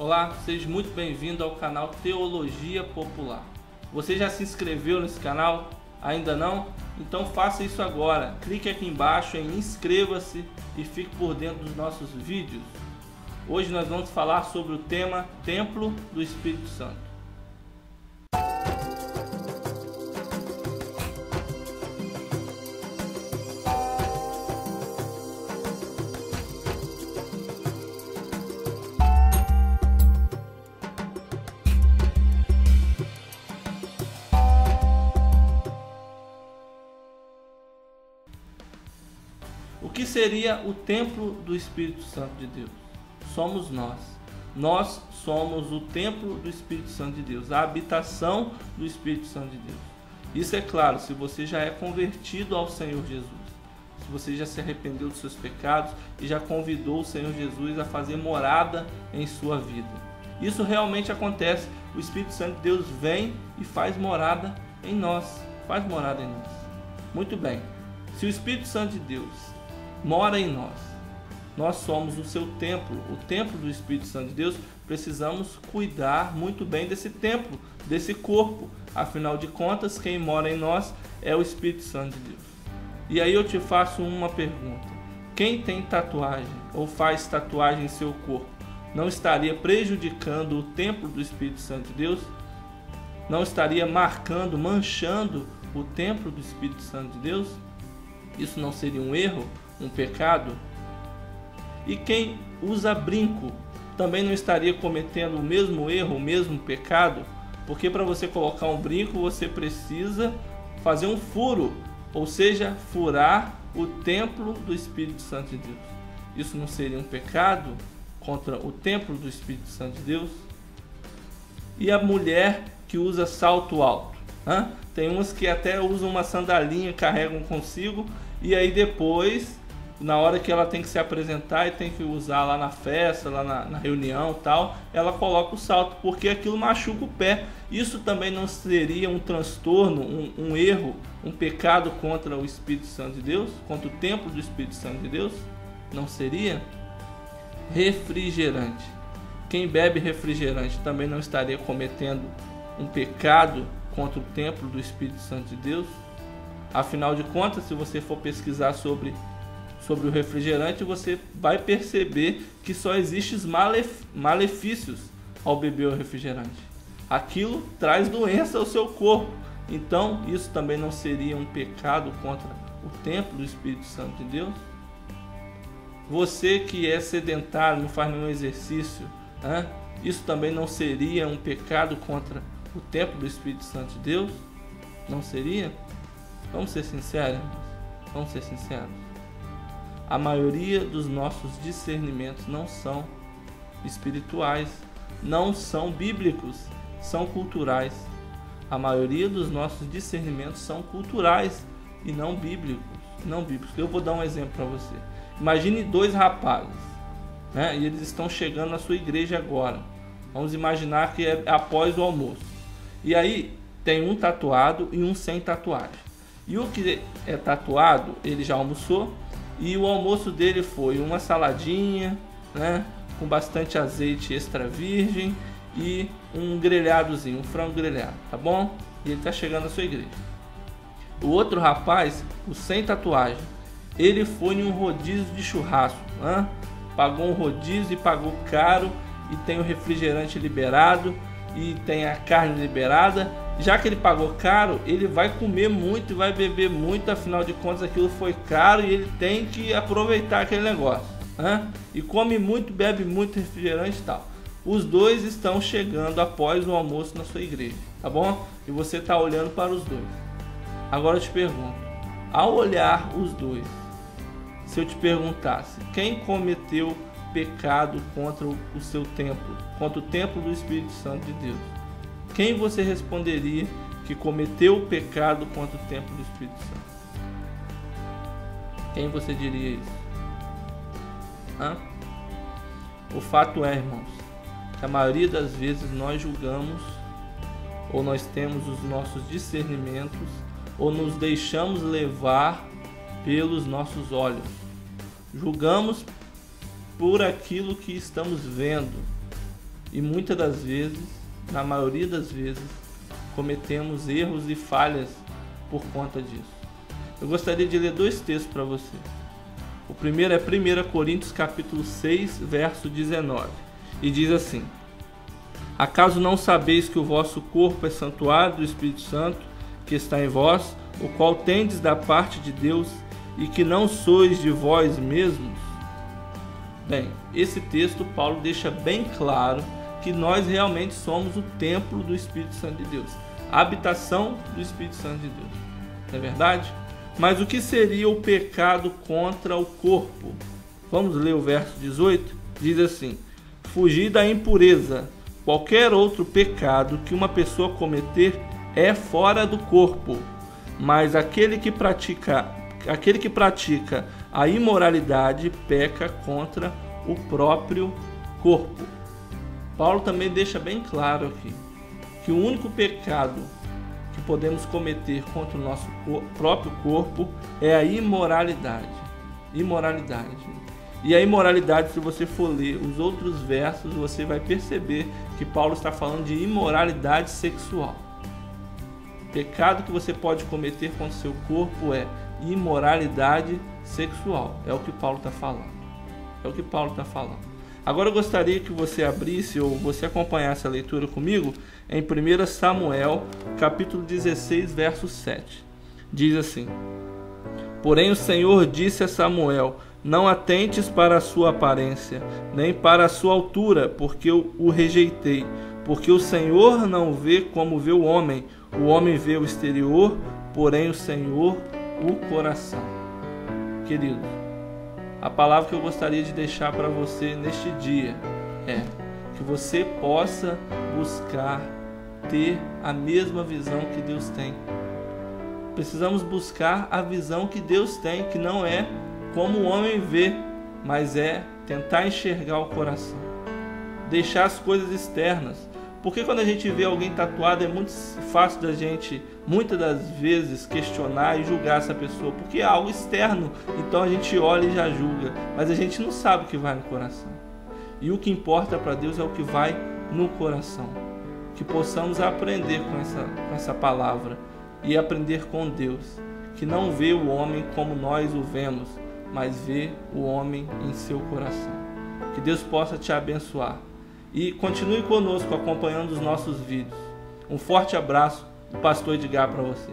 Olá, seja muito bem-vindo ao canal Teologia Popular. Você já se inscreveu nesse canal? Ainda não? Então faça isso agora. Clique aqui embaixo em inscreva-se e fique por dentro dos nossos vídeos. Hoje nós vamos falar sobre o tema Templo do Espírito Santo. O que seria o templo do Espírito Santo de Deus? Somos nós. Nós somos o templo do Espírito Santo de Deus, a habitação do Espírito Santo de Deus. Isso é claro, se você já é convertido ao Senhor Jesus, se você já se arrependeu dos seus pecados e já convidou o Senhor Jesus a fazer morada em sua vida. Isso realmente acontece. O Espírito Santo de Deus vem e faz morada em nós. Faz morada em nós. Muito bem. Se o Espírito Santo de Deus mora em nós, nós somos o seu templo, o templo do Espírito Santo de Deus. Precisamos cuidar muito bem desse templo, desse corpo. Afinal de contas, quem mora em nós é o Espírito Santo de Deus. E aí eu te faço uma pergunta: quem tem tatuagem ou faz tatuagem em seu corpo não estaria prejudicando o templo do Espírito Santo de Deus? Não estaria marcando, manchando o templo do Espírito Santo de Deus? Isso não seria um erro, um pecado? E quem usa brinco também não estaria cometendo o mesmo erro, o mesmo pecado? Porque para você colocar um brinco você precisa fazer um furo, ou seja, furar o templo do Espírito Santo de Deus. Isso não seria um pecado contra o templo do Espírito Santo de Deus? E a mulher que usa salto alto? Tem umas que até usam uma sandalinha, carregam consigo, e aí depois, na hora que ela tem que se apresentar e tem que usar lá na festa, lá na reunião tal, ela coloca o salto, porque aquilo machuca o pé. Isso também não seria um transtorno, um erro, um pecado contra o Espírito Santo de Deus? Contra o templo do Espírito Santo de Deus? Não seria? Refrigerante. Quem bebe refrigerante também não estaria cometendo um pecado contra o templo do Espírito Santo de Deus? Afinal de contas, se você for pesquisar sobre o refrigerante, você vai perceber que só existem malefícios ao beber o refrigerante. Aquilo traz doença ao seu corpo. Então, isso também não seria um pecado contra o templo do Espírito Santo de Deus? Você que é sedentário, não faz nenhum exercício, isso também não seria um pecado contra o templo do Espírito Santo de Deus? Não seria? Vamos ser sinceros, irmãos? Vamos ser sinceros. A maioria dos nossos discernimentos não são espirituais, não são bíblicos, são culturais. A maioria dos nossos discernimentos são culturais e não bíblicos. Eu vou dar um exemplo para você. Imagine dois rapazes, e eles estão chegando na sua igreja agora. Vamos imaginar que é após o almoço. E aí tem um tatuado e um sem tatuagem. E o que é tatuado, ele já almoçou, e o almoço dele foi uma saladinha, com bastante azeite extra virgem e um grelhadozinho, um frango grelhado, tá bom? E ele está chegando na sua igreja. O outro rapaz, o sem tatuagem, ele foi em um rodízio de churrasco, pagou um rodízio e pagou caro, e tem o refrigerante liberado e tem a carne liberada. Já que ele pagou caro, ele vai comer muito e vai beber muito, afinal de contas aquilo foi caro e ele tem que aproveitar aquele negócio, e come muito, bebe muito refrigerante e tal. Os dois estão chegando após o almoço na sua igreja, tá bom? E você está olhando para os dois. Agora eu te pergunto, ao olhar os dois, se eu te perguntasse quem cometeu pecado contra o seu templo, contra o templo do Espírito Santo de Deus, quem você responderia que cometeu o pecado contra o templo do Espírito Santo? Quem você diria isso? O fato é, irmãos, que a maioria das vezes nós julgamos, ou nós temos os nossos discernimentos, ou nos deixamos levar pelos nossos olhos. Julgamos por aquilo que estamos vendo. E muitas das vezes, na maioria das vezes, cometemos erros e falhas por conta disso. Eu gostaria de ler 2 textos para você. O primeiro é 1 Coríntios capítulo 6, verso 19. E diz assim: acaso não sabeis que o vosso corpo é santuário do Espírito Santo, que está em vós, o qual tendes da parte de Deus, e que não sois de vós mesmos? Bem, esse texto Paulo deixa bem claro que nós realmente somos o templo do Espírito Santo de Deus, a habitação do Espírito Santo de Deus. Não é verdade? Mas o que seria o pecado contra o corpo? Vamos ler o verso 18? Diz assim: fugir da impureza. Qualquer outro pecado que uma pessoa cometer é fora do corpo, mas aquele que pratica a imoralidade peca contra o próprio corpo. Paulo também deixa bem claro aqui que o único pecado que podemos cometer contra o nosso próprio corpo é a imoralidade. E a imoralidade, se você for ler os outros versos, você vai perceber que Paulo está falando de imoralidade sexual. O pecado que você pode cometer contra o seu corpo é imoralidade sexual. É o que Paulo está falando. Agora eu gostaria que você abrisse ou você acompanhasse a leitura comigo em 1 Samuel, capítulo 16, verso 7. Diz assim: porém o Senhor disse a Samuel: não atentes para a sua aparência, nem para a sua altura, porque eu o rejeitei. Porque o Senhor não vê como vê o homem vê o exterior, porém o Senhor o coração. Querido, a palavra que eu gostaria de deixar para você neste dia é que você possa buscar ter a mesma visão que Deus tem. Precisamos buscar a visão que Deus tem, que não é como o homem vê, mas é tentar enxergar o coração. Deixar as coisas externas. Porque quando a gente vê alguém tatuado é muito fácil da gente, muitas das vezes, questionar e julgar essa pessoa, porque é algo externo, então a gente olha e já julga, mas a gente não sabe o que vai no coração. E o que importa para Deus é o que vai no coração. Que possamos aprender com essa palavra e aprender com Deus, que não vê o homem como nós o vemos, mas vê o homem em seu coração. Que Deus possa te abençoar. E continue conosco acompanhando os nossos vídeos. Um forte abraço do pastor Edgar para você.